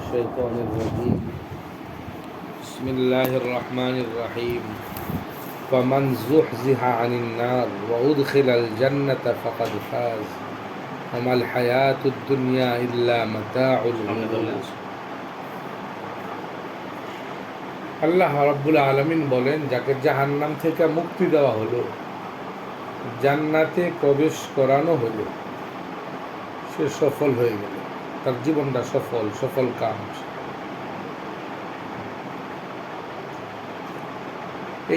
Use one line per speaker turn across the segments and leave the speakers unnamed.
الشيطان الرجيم بسم الله الرحمن الرحيم فمن زحزح عن النار وأدخل الجنة فقد فاز وما الحياة الدنيا إلا متاع الغرور আল্লাহ রাব্বুল আলামিন বলেন, যাকে জাহান্নাম থেকে মুক্তি দেওয়া হলো, জান্নাতে প্রবেশ করানো হলো, সে সফল হয়ে গেল, তার জীবনটা সফল কাম।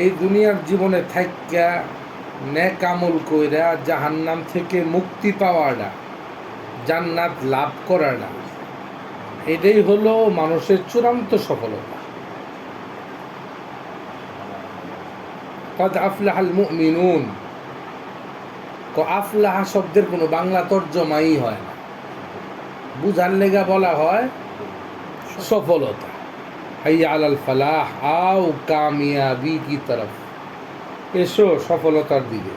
এই দুনিয়ার জীবনে থাইকা নেক আমল কইরা জাহান্নাম থেকে মুক্তি পাওয়াটা, জান্নাত লাভ করাটা, এটাই হলো মানুষের চূড়ান্ত সফলতা। قد أفلح المؤمنون, আফলাহা শব্দের কোনো বাংলা তর্জমাই হয় না, বুঝার লেগা বলা হয় সফলতা। হাইয়া আলাল ফালাহ আও কামিয়াবি কি তরফ, এসো সফলতার দিকে।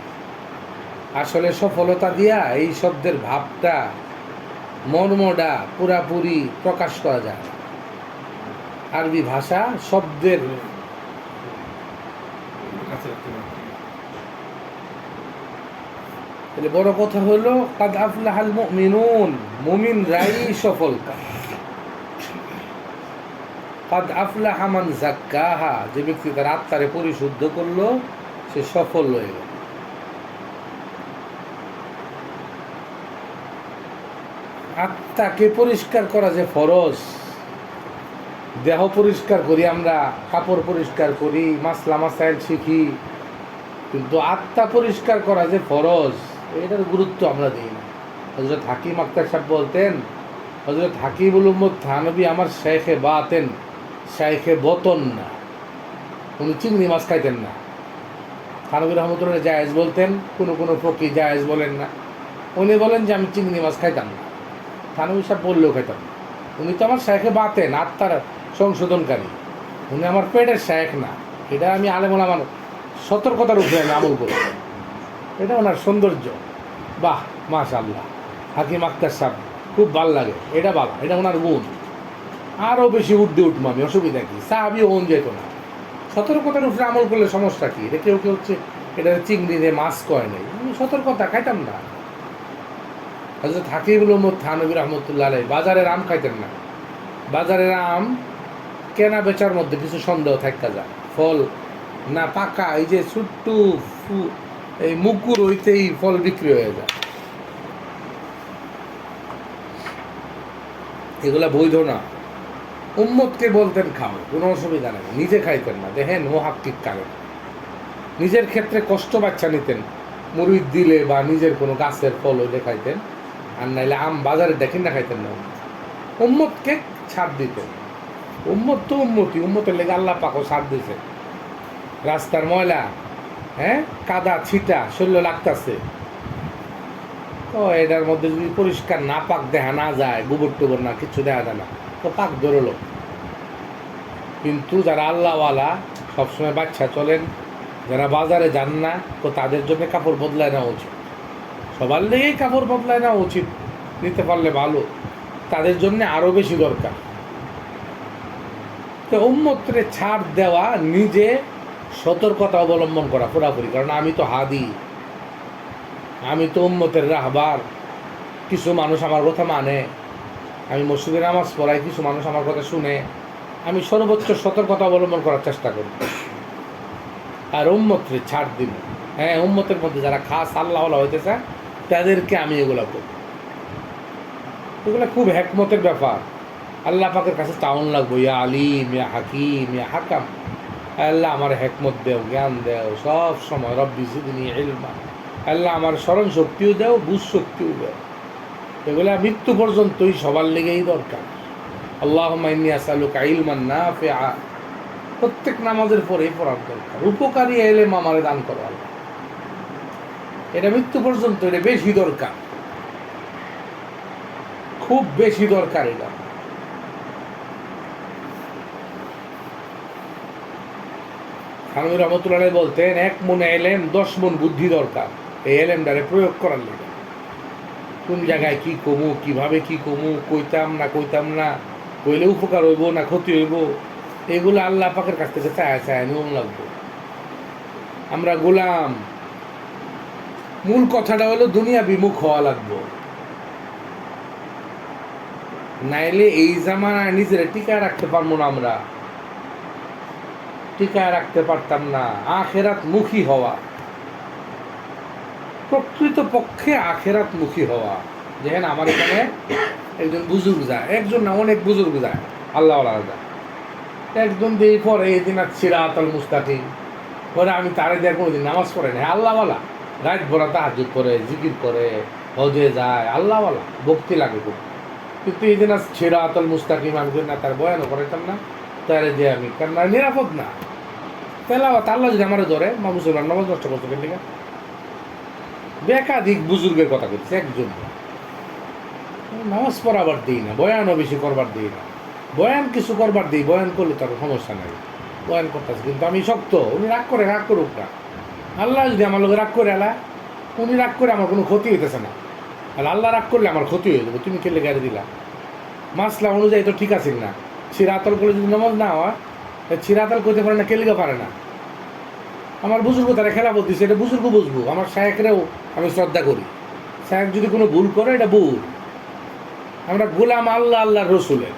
আসলে সফলতা দিয়া এই শব্দের ভাবটা, মর্মটা পুরাপুরি প্রকাশ করা যায়। আরবি ভাষা শব্দের বড় কথা হলো কাদ আফলাহাল মুমিনুন, মুমিনরাই সফল কাম। কাদ আফলাহা মান যাক্কাহা, যে ব্যক্তি তার আত্মারে পরিশুদ্ধ করলো সে সফল হয়ে গেল। আত্মাকে পরিষ্কার করা যে ফরজ, দেহ পরিষ্কার করি আমরা, কাপড় পরিষ্কার করি, মাসলা মাসাইল শিখি, কিন্তু আত্মা পরিষ্কার করা যে ফরজ, এটার গুরুত্ব আমরা দিই না। হযরত হাকিম আখতার সাহেব বলতেন, হযরত হাকিমুল উম্মত থানবী আমার শেখে বাতেন, শেখে বতন না, উনি চিংড়ি মাছ খাইতেন না। থানবী রহমতুল্লাহ জায়েজ বলতেন, কোনো ফকি জায়েজ বলেন না, উনি বলেন যে আমি চিংড়ি মাছ খাইতাম না। থানবী সাহেব বললেও খাইতাম না। উনি তো আমার শেখে বাতেন, আত্মার সংশোধনকারী, উনি আমার পেটের শেখ না। এটা আমি আলেমুল আমার সতর্কতার উপরে আমি আমল করি, এটা ওনার সৌন্দর্য। বাহ, মাশাআল্লাহ, হাকিম আখতার সাহেব খুব ভাল লাগে, এটা বাবা, এটা ওনার গুণ। আরও বেশি উঠতে উঠবো আমি, অসুবিধা কি? সাহাবি ওন যেত না। সতর্কতার উপরে আমল করলে সমস্যা কি? এটা কেউ হচ্ছে এটা চিংড়ি দিয়ে মাছ কয় নাই, আমি সতর্কতা খাইতাম না। হযরত হাকিমুল উম্মত থানবী রহমতুল্লাহ আলাইহি বাজারের আম খাইতেন না। বাজারের আম কেনা বেচার মধ্যে কিছু সন্দেহ থাকা যায়, ফল না পাকা, এই যে ছোট্ট এই মুকুর হইতেই ফল বিক্রি হয়ে যায়, এগুলা বৈধ না। উম্মতকে বলতেন খাও, কোনো অসুবিধা নেই, নিজে খাইতেন না। দেখেন ও হাক্কিক কারণ নিজের ক্ষেত্রে কষ্ট বাচ্চা নিতেন, মুরিদ দিলে বা নিজের কোনো গাছের ফল হইলে খাইতেন, আর নাইলে আম বাজারে দেখেন না খাইতেন না। উম্মতকে ছাড় দিতেন। উম্মত তো উম্মতের লেগে আল্লাহ পাকও ছাড় দিয়েছে। রাস্তার ময়লা, কাদা ছিটা শরীর লাগতেছে, তো এটার মধ্যে যদি পরিষ্কার না পাক দেখা না যায়, গোবর টোবর না কিছু দেখা যায় না, তো পাক ধরলো। কিন্তু যারা আল্লাহওয়ালা, সবসময় বাচ্চা চলেন, যারা বাজারে যান না, তো তাদের জন্য কাপড় বদলায় নেওয়া উচিত। সবার লেগেই কাপড় বদলায় নেওয়া উচিত, নিতে পারলে ভালো, তাদের জন্য আরও বেশি দরকার। তো উম্মতরে ছাড় দেওয়া, নিজে সতর্কতা অবলম্বন করা পুরাপুরি। কারণ আমি তো হাদি, আমি তো উম্মতের রাহবার। কিছু মানুষ আমার কথা মানে, আমি মসজিদে নামাজ পড়াই, কিছু মানুষ আমার কথা শুনে, আমি সর্বোচ্চ সতর্কতা অবলম্বন করার চেষ্টা করি। আর উম্মতরে ছাড় দিব, উম্মতের মধ্যে যারা খাস আল্লাহওয়ালা হইতে চায় তাদেরকে আমি এগুলো করি। এগুলো খুব হেকমতের ব্যাপার। আল্লাহ পাকের কাছে চাউন লাগবো, ইয়া আলিম, ইয়া হাকিম, ইয়া হাকাম, আল্লাহ আমার হেকমত দেও, জ্ঞান দেও সব সময়। রব্বি জিদনি ইলমা, আল্লাহ আমার স্মরণ শক্তিও দেও, বুঝ শক্তিও দেও। এগুলা মৃত্যু পর্যন্তই সবার লেগেই দরকার। আল্লাহুম্মা ইন্নী আসআলুকা ইলমান নাফিআ, প্রত্যেক নামাজের পরেই পড়ার দরকার। উপকারী ইলম আমারে দান করো আল্লাহ, এটা মৃত্যু পর্যন্ত, এটা বেশি দরকার, খুব বেশি দরকার। এটা থানবী রহমতুল্লাহ বলতেন, 1 মন এলেম 10 মন বুদ্ধি দরকার এই এলেমটারে প্রয়োগ করার লেগে। কোন জায়গায় কি কমু, কিভাবে কি কমু, কইতাম না কইলে উপকার হইব না ক্ষতি হইব, এগুলো আল্লাহ পাকের কাছ থেকে চায় চায় নিয়ম লাগবে। আমরা গোলাম। মূল কথাটা হলো দুনিয়া বিমুখ হওয়া লাগবে, নাইলে এই জামানায় নিজেরা টিকায় রাখতে পারবো না। আমরা টিকায় রাখতে পারতাম না। আখেরাত মুখী হওয়া, প্রকৃত পক্ষে আখেরাত মুখী হওয়া। যেখানে আমার এখানে একজন বুজুর্গ যায়, একজন না অনেক বুজুর্গ যায়, আল্লাহ যায়। একজন দিয়ে পরে এদিন আর সিরাতাল মুস্তাকিম পরে, আমি তারে দিয়ে কোনোদিন নামাজ পড়ে না। আল্লাহওয়ালা রাত ভরা তাহাজ্জুদ করে, জিকির করে, হজে যায়, আল্লাহওয়ালা ভক্তি লাগে খুব। কিন্তু এই দিন আর সিরাতাল মুস্তাকিম আমি না, তার বয়ানও করাইতাম না তারে দিয়ে আমি, কারণ নিরাপদ না। তেলাওয়াত আল্লাহ যদি আমার ধরে মা মুসলমান নামাজ নষ্ট করতে কেন? একাধিক বুজুর্গের কথা বলছে, একজন নামাজ পড়াবার দিই না, বয়ানও বেশি করবার দিই না। বয়ান কিছু করবার দিই, বয়ান করলে তার সমস্যা নাই, বয়ান করতেছে। কিন্তু আমি শক্ত, উনি রাগ করে, রাগ করুক না। আল্লাহ যদি আমার লোক রাগ করে আলা, উনি রাগ করে আমার কোনো ক্ষতি হইতেছে না, আর আল্লাহ রাগ করলে আমার ক্ষতি হয়ে যাবে। তুমি খেলে গাড়ি দিলা মাসলা অনুযায়ী তো ঠিক আছে না। সিরাতল করে যদি নামাজ না হয়, সিরাতল করতে পারে না, কেলিগা পারে না। আমার বুজুর্গ তারা খেলা বলতেছে, এটা বুজুর্গ বুঝবো। আমার শায়েকরাও আমি শ্রদ্ধা করি। শায়েক যদি কোনো ভুল করে, এটা ভুল। আমরা গোলাম আল্লাহ আল্লাহ রসুলের,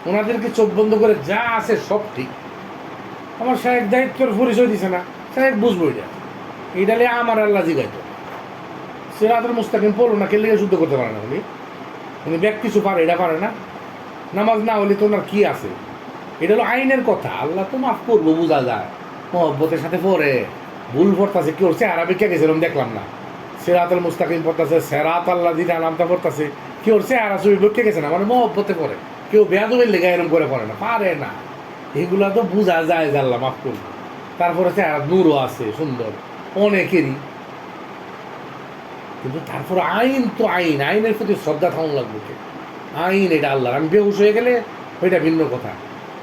ওনাদেরকে চোখ বন্ধ করে যা আছে সব ঠিক। আমার শায়েক দায়িত্বের পরিচয় দিছে না, শায়েক বুঝবো এটা। এইটালে আমার আল্লাহ জিগাইত সিরাতুল মুস্তাকিম পড়লো না, কেলে শুদ্ধ করতে পারে না। উনি ব্যাগ কিছু পারে, এটা পারে না। নামাজ না হলে তো ওনার কী আছে? এটা হলো আইনের কথা। আল্লাহ তো মাফ করবো, বোঝা যায়। মহব্বতের সাথে পড়ে ভুল পড়তেছে, কি করছে আরবি কে গেছিলাম দেখলাম না। সিরাতুল মুস্তাকিম পড়তেছে, সেরাত আল্লাহ দিন নামটা পড়তেছে, কি করছে আর আসবি কে গেছে না, মানে মহব্বতে পড়ে। কেউ বেয়াদবের লেগে এরম করে পড়ে না, পারে না। এগুলা তো বোঝা যায় যে আল্লাহ মাফ করবো। তারপরে চেহারা নূরও আছে সুন্দর অনেকেরই, কিন্তু তারপর আইন তো আইন, আইনের প্রতি শ্রদ্ধা থাকুন লাগবে। আইন এটা আল্লাহর। আমি বেহুশ হয়ে গেলে ওইটা ভিন্ন কথা।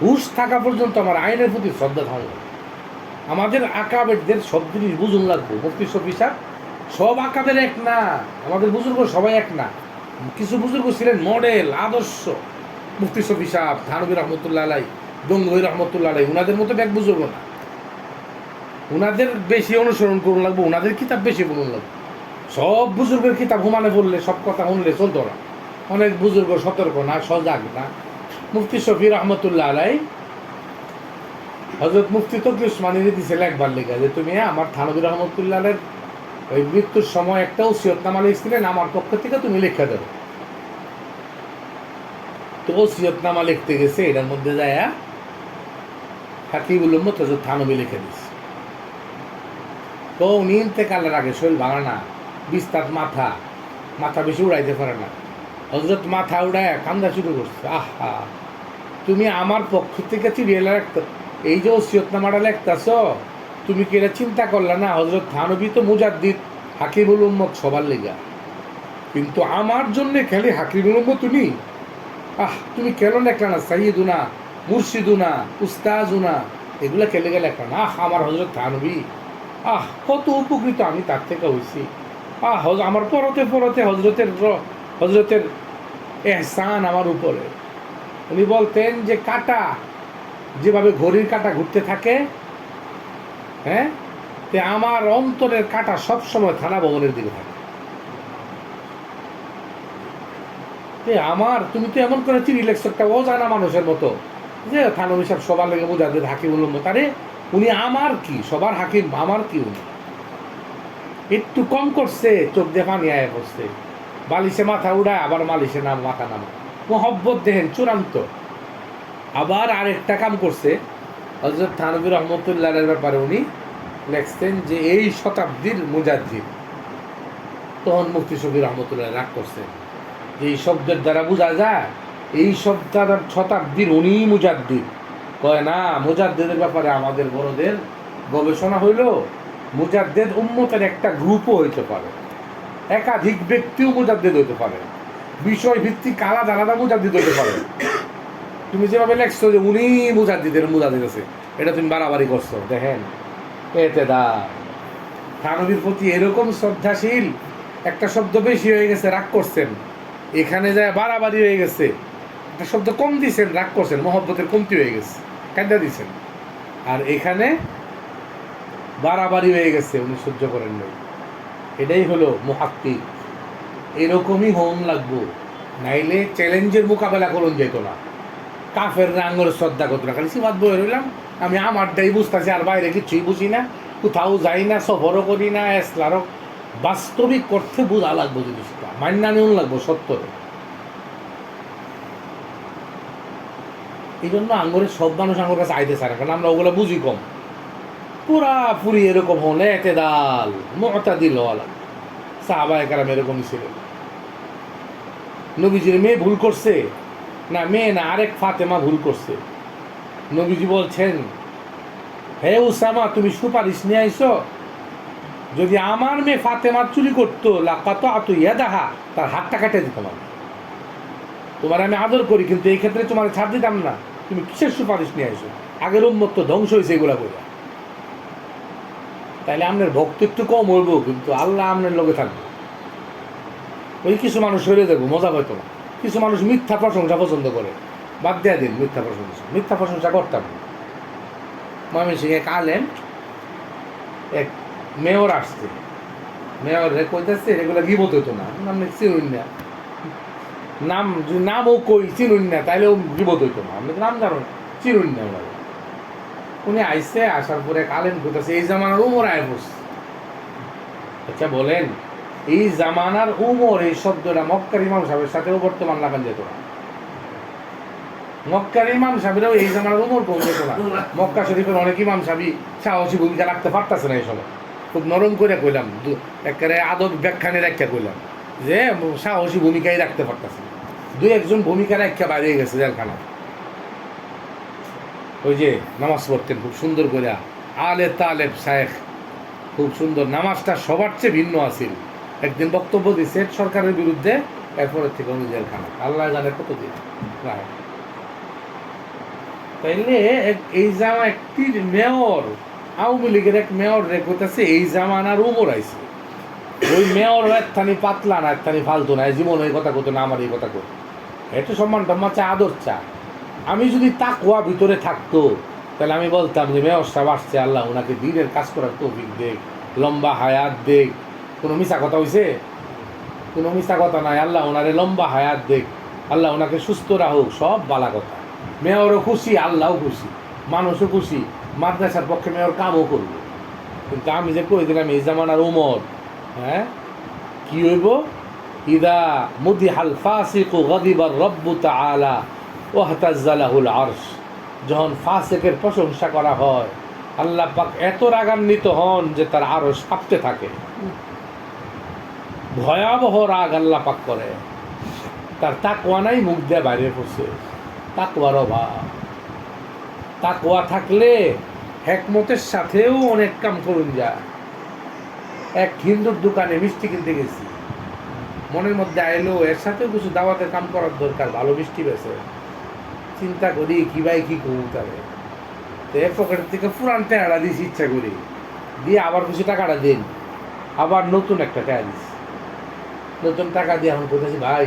হুশ থাকা পর্যন্ত আমার আইনের প্রতি শ্রদ্ধা থাকুন লাগবে। আমাদের আকাবেরদের সব জিনিস বুঝুন লাগবে। মুফতি শফি সাহেব সব আকাবের এক না, আমাদের বুজুর্গ সবাই এক না। কিছু বুজুর্গ ছিলেন মডেল, আদর্শ। মুফতি শফি সাহেব, থানভী রহমতুল্লাহ আলাই, গঙ্গোই রহমতুল্লাহ আলাই, উনাদের মতো এক বুজুর্গ না। উনাদের বেশি অনুসরণ করুন লাগবে, উনাদের কিতাব বেশি পড়ুন লাগবে। সব বুজুর্গের কিতাব হুমানে পড়লে, সব কথা শুনলে চলতো না। অনেক বুজুর্গ সতর্ক না, সজাগ না। মুফতি শফি রহমতুল্লাহ আলাই হজরত মুফতি তকি উসমানীর দিছে একবার লেখা যে তুমি আমার থানভী রহমতুল্লাহের ওই মৃত্যুর সময় একটা ওসিয়তনামা লিখছিলেন, আমার পক্ষ থেকে তুমি লিখে দেবো। তো ওসিয়তনামা লিখতে গেছে, এটার মধ্যে যায় হাকিবুল উম্মত হযরত থানভী লিখে দিচ্ছে। তো উনি ইন্তেকালের আগে শরীর ভাঙা না, বিস্তার মাথা, মাথা বেশি উড়াইতে পারে না। হজরত মাথা উড়ায় কান্দা শুরু করছে, আহা তুমি আমার পক্ষ থেকে চিড়িয়ে রাখতো, এই যে ওসিয়তনামাটা লিখতেছ, তুমি কি এটা চিন্তা করলে না? হজরত থানভী তো মুজাদ্দিদ, হাকিমুল উম্মত সবার লেগা, কিন্তু আমার জন্যে খালি হাকিমুল উম্মত তুমি। তুমি কেন লেখলা না সাইয়্যিদুনা, মুর্শিদুনা, উস্তাজুনা, এগুলা কেলে গেলে লেখলা না? আমার হজরত থানভী, কত উপকৃত আমি তার থেকে হয়েছি। আমার পরতে পরতে হজরতের এহসান আমার উপরে। উনি বলতেন যে কাঁটা যেভাবে ঘড়ির কাঁটা ঘুরতে থাকে, হ্যাঁ, তে আমার অন্তরের কাঁটা সবসময় থানা ভবনের দিকে থাকে। আমার তুমি তো এমন করে চিঠি লেখছো একটা অজানা মানুষের মতো, যে থানভী সাহেব সবার লেগে মুজাদ্দিদ হাকিমুল উম্মত। আরে উনি আমার কি, সবার হাকিম আমার কি? উনি একটু কম করছে, চোখ দিয়ে পানি আয়া পড়ছে, বালিশে মাথা উড়ায় আবার মালিশে নাম মাথা নামা, মোহব্বত দেখেন চূড়ান্ত। আবার আরেকটা কাম করছে হযরত থানভী রহমতুল্লাহের ব্যাপারে, উনি লেখছেন যে এই শতাব্দীর মুজাদ্দিদ। তখন মুফতি শফি রহমতুল্লাহ রাগ করছে যে এই শব্দের দ্বারা বোঝা যায় এই শতাব্দীর উনি মুজাদ্দিদ। কয় না, মুজাদ্দিদের ব্যাপারে আমাদের বড়দের গবেষণা হইল, মুজাদ্দিদ উম্মতের একটা গ্রুপও হইতে পারে, একাধিক ব্যক্তিও মুজাদ্দিদ হইতে পারে, বিষয় ভিত্তিক আলাদা আলাদা মুজাদ্দিদ হইতে পারে। তুমি যেভাবে লেখছো যে উনি মুজাদ্দিদ আছে, এটা তুমি বাড়াবাড়ি করছো। দেখেন এতে থানভীর প্রতি এরকম শ্রদ্ধাশীল, একটা শব্দ বেশি হয়ে গেছে, রাগ করছেন, এখানে যায় বাড়াবাড়ি হয়ে গেছে। একটা শব্দ কম দিয়েছেন, রাগ করছেন, মহব্বতের কমতি হয়ে গেছে, কাঁদা দিয়েছেন। আর এখানে বাড়াবাড়ি হয়ে গেছে, উনি সহ্য করেন নাই। এটাই হলো মুহাক্কিক। এরকমই হন লাগবো, নাইলে চ্যালেঞ্জের মোকাবেলা করুন যেত না। কাফের আঙ্গর শ্রদ্ধা করতো না, খালি সিমাত বয়ে রইলাম, আমি আমারটাই বুঝতেছি, আর বাইরে কিছুই বুঝি না, কোথাও যাই না, সফরও করি না, এসলারও বাস্তবিক করতে বোঝা লাগবো জিনিসটা, মান্না নিউন লাগবো সত্যরে। এই জন্য আঙ্গরের সব মানুষ আঙ্গর কাছে আইতে চায় না, কারণ আমরা ওগুলো বুঝি কম। পুরাপুরি এরকম হলে এতেদাল মুতাদিল হওয়া, সাহাবায়ে কেরাম এরকমই ছিলেন। নবীজির মেয়ে ভুল করছে না, মেয়ে না, আরেক ফাতেমা ভুল করছে। নবীজি বলছেন, হে উসামা, তুমি সুপারিশ নিয়ে আইছো, যদি আমার মেয়ে ফাতেমা চুরি করতো লাকাতাতু ইয়াদাহা, তার হাতটা কেটে দিতাম আমি। তোমার আমি আদর করি, কিন্তু এই ক্ষেত্রে তোমার ছাড় দিতাম না। তুমি কিসের সুপারিশ নিয়ে আইছো? আগের উম্মত তো ধ্বংস হয়েছে এগুলা বলে। তাইলে আপনার ভক্ত একটু কম হইব, কিন্তু আল্লাহ আপনার লোকে থাকবে। ওই কিছু মানুষ সরে যাবো, মজা পাইতো না। কিছু মানুষ মিথ্যা প্রশংসা পছন্দ করে, বাদ দেওয়া দিন মিথ্যা প্রশংসা। মিথ্যা প্রশংসা করতাম না। ময়মনসিংহে এক আলেম, এক মেয়র আসছে, মেয়র রে কইতেছে এগুলো গিবত হইতো না, নাম চিনুন না, নাম নামও কই চিনুন না, তাইলে ও গিবত হইতো না, আপনি নাম জানো চিনুন না ওনার। উনি আইসে, আসার পরে এক আলেম কইতেছে এই জামানার উমর আয় বসছে। আচ্ছা বলেন, এই জামানার উমর এই শব্দটা মক্কার ইমাম সাহেবের সাথেও বর্তমান লাগান যেত না। মক্কার ইমাম সাহেবেরও এই জামানার উমর কম যেত না। মক্কা শরীফের অনেক ইমাম সাহেবই সাহসী ভূমিকা রাখতে পারতেছে না। এই সময় খুব নরম করে কইলাম, একেবারে আদব ব্যাখ্যানে রাখা কইলাম যে সাহসী ভূমিকাই রাখতে পারতেছে না। দুই একজন ভূমিকা রাখা বাইরে গেছে জেলখানা। ওই যে নামাজ পড়তেন খুব সুন্দর করে, আলে তালেব শায়েখ, খুব সুন্দর নামাজটা সবার চেয়ে ভিন্ন আছিল। একদিন বক্তব্য দিচ্ছে সরকারের বিরুদ্ধে, এরপরের থেকে উনি জেলখানা, আল্লাহ জানে কতদিন। তাইলে এই জামা একটি মেয়র, আওয়ামী লীগের এক মেয়র রেখেছে এই জামানার উমর আইছে। ওই মেয়র একখানি পাতলা না, একখানি ফালতু না, জীবন এই কথা কত না, আমার এই কথা কত, একটু সম্মান টম্মান চা, আদর চা। আমি যদি তাকওয়া ভিতরে থাকতো, তাহলে আমি বলতাম যে মেয়র সাহেব আসছে, আল্লাহ ওনাকে দিনের কাজ করার তৌফিক দেখ, লম্বা হায়াত দেখ। কোনো মিশা কথা হইছে? কোনো মিশা কথা নাই। আল্লাহ ওনারে লম্বা হায়াত দেখ, আল্লাহ ওনাকে সুস্থ রাখুক, সব বালা কথা। মেয়রও খুশি, আল্লাহও খুশি, মানুষও খুশি, মাদ্রাসার পক্ষে মেয়র কামও করবে। কিন্তু আমি যে কই দিলাম এই জামানার উমর, হ্যাঁ কি হইব? ইদা মুদিহাল ফাসিকু গাদিবার রব্বু তাআলা ওয়াহতাজ্জা লাহুল আরশ। যখন ফাসিকের প্রশংসা করা হয়, আল্লাহ পাক এত রাগান্বিত হন যে তার আরশ কাঁপতে থাকে। ভয়াবহ রাগ আল্লাহ পাক করে। তার তাকওয়া নাই, মুখ দিয়ে বাইরে পড়ছে। তাকওয়ার অভাব। তাকওয়া থাকলে হেকমতের সাথেও অনেক কাম করুন যায়। এক হিন্দুর দোকানে মিষ্টি কিনতে গেছি, মনের মধ্যে আইলো এর সাথেও কিছু দাওয়াতের কাম করার দরকার, ভালো মিষ্টি বেছে। চিন্তা করি কি ভাই কি করবো, তাহলে তো এর পকেটের থেকে পুরান টাকাটা দিয়েছি ইচ্ছা করি, দিয়ে আবার কিছু টাকাটা দিন, আবার নতুন একটা টাকা দিচ্ছি। নতুন টাকা দিয়ে এখন বলতেছি ভাই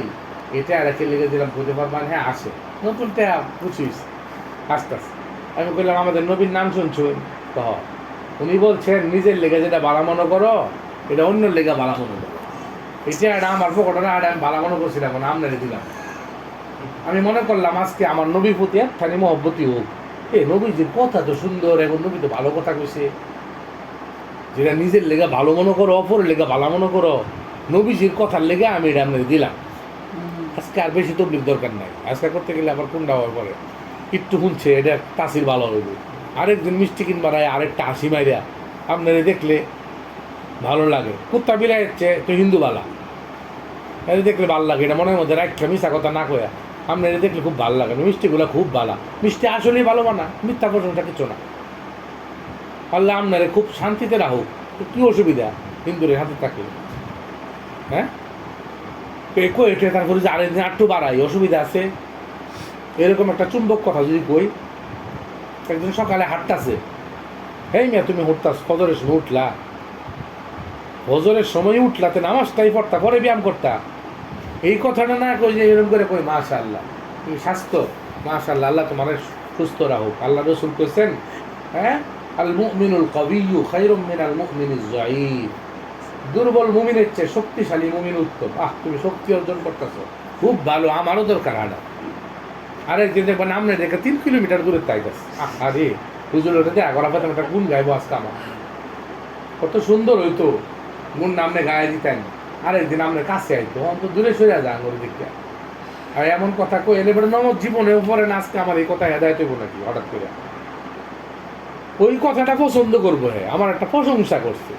এটা আর একে লেগে দিলাম, বলতে পারবেন? হ্যাঁ আসে, নতুন টাকা বুঝিস আস্তে আস্তে। আমি বললাম আমাদের নবীর নাম শুনছেন? কহ। উনি বলছেন নিজের লেগে যেটা ভালো মনে করো, এটা অন্যের লেগে ভালো মনে করো। এটা একটা আমার পকেটে না, আমি ভালো মনে করছিলাম, আপনারে দিলাম। আমি মনে করলাম আজকে আমার নবীর প্রতি একখানি মহব্বতী হোক। এ নবীজির কথা তো সুন্দর, এখন নবী তো ভালো কথা কইছে। যেটা নিজের লেগে ভালো মনে করো, অপরের লেগে ভালো মনে করো, নবীজির কথার লেগে আমি এটা আপনাকে দিলাম। আজকে আর বেশি তবলিগ দরকার নাই। আজকে করতে গেলে আবার কোনটা হওয়ার পরে একটু শুনছে, এটা তাসির ভালো হইবে। আরেকদিন মিষ্টি কিনবার আরেকটা হাসি মাইরা আপনারা দেখলে ভালো লাগে। কুত্তা বিলাই হচ্ছে তো হিন্দু বালা, এটা দেখলে ভালো লাগে। এটা মনের মধ্যে রাখা মিশা কথা না কয়া আপনারা দেখলে খুব ভালো লাগে। মিষ্টিগুলো খুব ভালো, মিষ্টি আসলেই ভালো বানা, মিথ্যা প্রশংসা কিছু না। আল্লাহ আপনারে খুব শান্তিতে রাখুক। কী অসুবিধা হিন্দুরের হাতে থাকলে? হ্যাঁ এটে তারপরে যে আরেকদিন একটু বাড়াই, অসুবিধা আছে? এরকম একটা চুম্বক কথা যদি কই, একদিন সকালে হাঁটতাছে, হেই মিয়া তুমি হুটতাস, ফজরের সময় উঠলা, ফজরের সময় উঠলাতে নামাজটাই পড়তা, পরে ব্যায়াম করতা, এই কথাটা না কই যে এরকম করে কই মাশাআল্লাহ, তুমি স্বাস্থ্য মাশাআল্লাহ, আল্লাহ তোমার সুস্থ রাখুক। আল্লাহ রসুল কইছেন, হ্যাঁ, আল মুমিনুল কাবিয়্যু খায়রুম মিনাল মুমিনিজ যায়ীফ। দুর্বল মুমিনের চেয়ে শক্তিশালী মুমিন উত্তম। তুমি শক্তি অর্জন করতেছো, খুব ভালো, আমারও দরকার। আরেকদিন দেখবেন আমনে দেখে 3 কিলোমিটার দূরে তাইতেছে, আরে হুজুর ওটা দিয়ে আগরা পাতাম, একটা গুণ গাইবো আজকে আমার, কত সুন্দর হইতো গুণ নামনে গায়ে দিতেন। আরেকদিন আমনের কাছে আইতো, অন্ত দূরে সরে যায় আঙুর দিকে। আর এমন কথা কই এলে বেড়ে নমজ জীবনে উপরে আজকে আমার এই কথা হেদায়ত হইব নাকি হঠাৎ করে? ওই কথাটা পছন্দ করবো, হ্যাঁ, আমার একটা প্রশংসা করছে,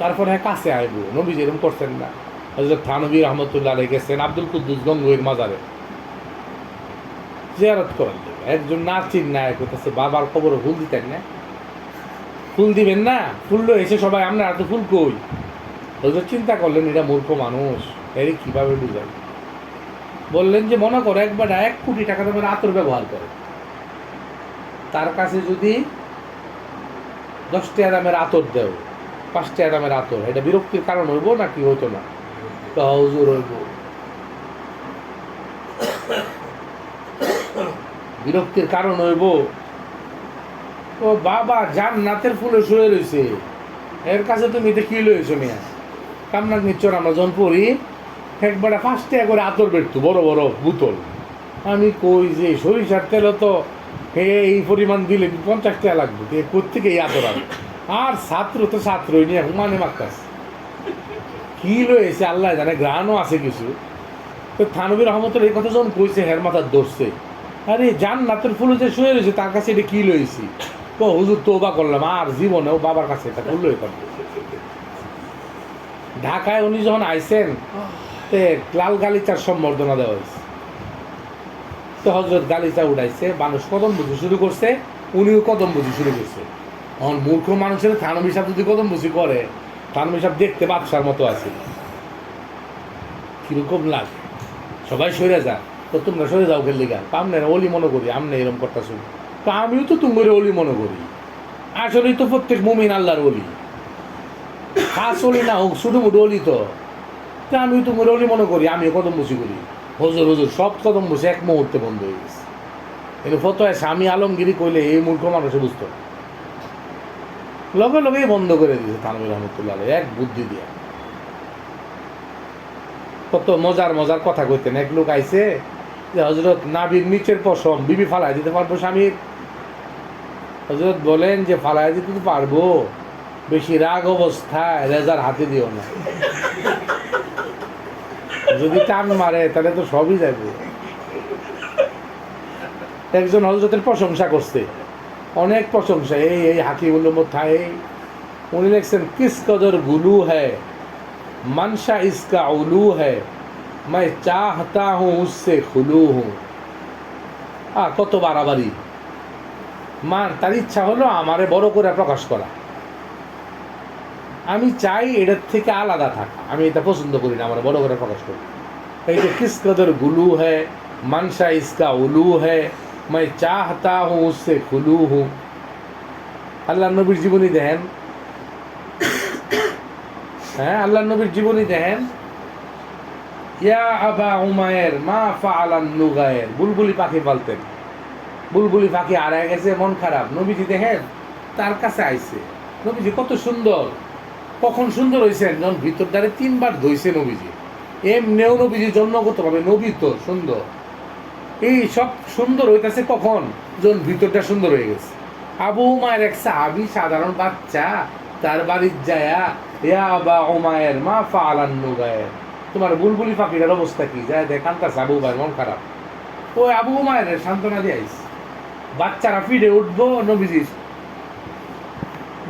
তারপরে কাছে আইবো। নবীজি এরকম করছেন না? হযরত থানভী রহমতুল্লাহ আলাইহি গেছেন আব্দুল কুদ্দুস গঙ্গোহীর মাজারে জিয়ারত করেন। একজন নাচিন নায়ক হইতেছে, বাবার কবরে ফুল দিতেন না? ফুল দিবেন না? ফুল এসে সবাই আমরা এত ফুল কই? হযরত চিন্তা করলেন এটা মূর্খ মানুষ, এর কিভাবে বুঝাই? বললেন যে মনে করো একবার 1 কোটি টাকা দামের আতর ব্যবহার করে, তার কাছে যদি 10 টাকা দামের আতর দেও, 5 টাকা দামের আতর, এটা বিরক্তির কারণ হইব নাকি হইতো না? তো হুজুর হইব, বিরক্তির কারণ হইব। ও বাবা, জান্নাতের ফুলে শুয়ে রয়েছে, এর কাছে তুমি এটা কি লইছো মিয়া? কামনাক নিচ্ছর আমরা যখন পড়ি একবারে 5 টাকা করে আতর বেরতো, বড় বড় বোতল। আমি কই যে সরিষার তেল তো এই পরিমাণ দিলে 50 টাকা লাগবে, কোথেকে এই আতর আসবে? আর ছাত্র তো ছাত্রই নিয়ে হুমানে মাক্কাস কি লয়েছে আল্লাহ জানে, গ্রানও আছে কিছু। তো থানভী রহমতুল্লাহ এই কথা যখন কইছে, হের মাথার ধরছে, আরে জান্নাতের ফুলে যে শুয়ে রয়েছে তার কাছে এটা কি লইছি? তো হুজুর তওবা করলাম, আর জীবনেও বাবার কাছে এটা ফুল লই পারবো। ঢাকায় উনি যখন আইসেন, লাল গালিচার সম্বর্ধনা দেওয়া হয়েছে। তো হজরত গালিচা উঠাইছে, মানুষ কদম বুঝি শুরু করছে, উনিও কদম বুঝি শুরু করছে। এখন মূর্খ মানুষের থানভী সাহেব যদি কদম বুঝি করে, থানভী সাহেব দেখতে বাদশার মতো আছে, কিরকম লাগে? সবাই সরে যা, তো তোমরা সরে যাও খেললি গা, আমনে অলি মনে করি, আমনে এরকম করতেছ। তো আমিও তো তোমার অলি মনে করি, আসলেই তো প্রত্যেক মুমিন আল্লাহর অলি, খাস অলি না হোক, ছোটো মোটো অলি তো। আমিও তোমার অলি মনে করি, আমিও কদম বসি করি। হুজুর হুজুর সব কদম বসে এক মুহূর্তে বন্ধ হয়ে গেছে। কিন্তু ফতোয় স্বামী আলমগিরি কইলে এই মূর্খ মানুষে বুঝত, লগে লগেই বন্ধ করে দিয়েছে থানভী রহমতুল্লাহ এক বুদ্ধি দিয়া। কত মজার মজার কথা কইতেন। এক লোক আইছে যে হজরত নাবির নিচের পশম বিবি ফালাই দিতে পারবো স্বামীর? হজরত বলেন যে ফালাই দিতে তো পারবো, বেশি রাগ অবস্থায় রেজার হাতে দিও না, যদি টান মারে তাহলে তো সবই যাবে। একজন হজরতের প্রশংসা করছে, অনেক প্রশংসা, এই এই হাকিমুল মোথায় উনি লিখছেন, কিস কদর গুলু হ্যায় मनशा इसका उलू है मैं चाहता हूँ उससे खुलू हूँ। কত বাড়াবাড়ি! তার ইচ্ছা হলো আমারে বড় করে প্রকাশ করা, আমি চাই এটার থেকে আলাদা থাকা, আমি এটা পছন্দ করি না আমার বড় করে প্রকাশ করি। এই যে কিস কদর গুলু হ্যায় मनशा इसका उलू है मैं चाहता हूँ उससे खुलू हूँ। আল্লাহ নবীর জীবনী দেখেন, হ্যাঁ, আল্লাহ নবীর জীবনী দেখেন। ইয়া আবা উমায়ের মা ফাআলান নুগায়ের, বুলবুলি পাখি পালতেন, বুলবুলি পাখি হারায় গেছে, মন খারাপ। নবীজি দেখেন তার কাছে আইছে, নবীজি কত সুন্দর, কখন সুন্দর হয়েছেন যখন ভিতর দ্বারে 3 বার ধুইছে নবীজি। এমনিও নবীজি জন্মগতভাবে নবী তো সুন্দর, এই সব সুন্দর হইতেছে কখন? যখন ভিতরটা সুন্দর হয়ে গেছে। আবু উমায়ের এক সাহাবী, সাধারণ বাচ্চা, তার বাড়ির যায়া ইয়া আবা উমায়ের মা ফাআলান নুগায়ের, তোমার বুলবুলি পাখিটার অবস্থা কি? যায় দেখানতাছে আবু উমায়ের মন খারাপ। ওই আবু উমায়ের সান্ত্বনা দিয়ে আইস, বাচ্চারা ফিরে উঠবো, নবীজি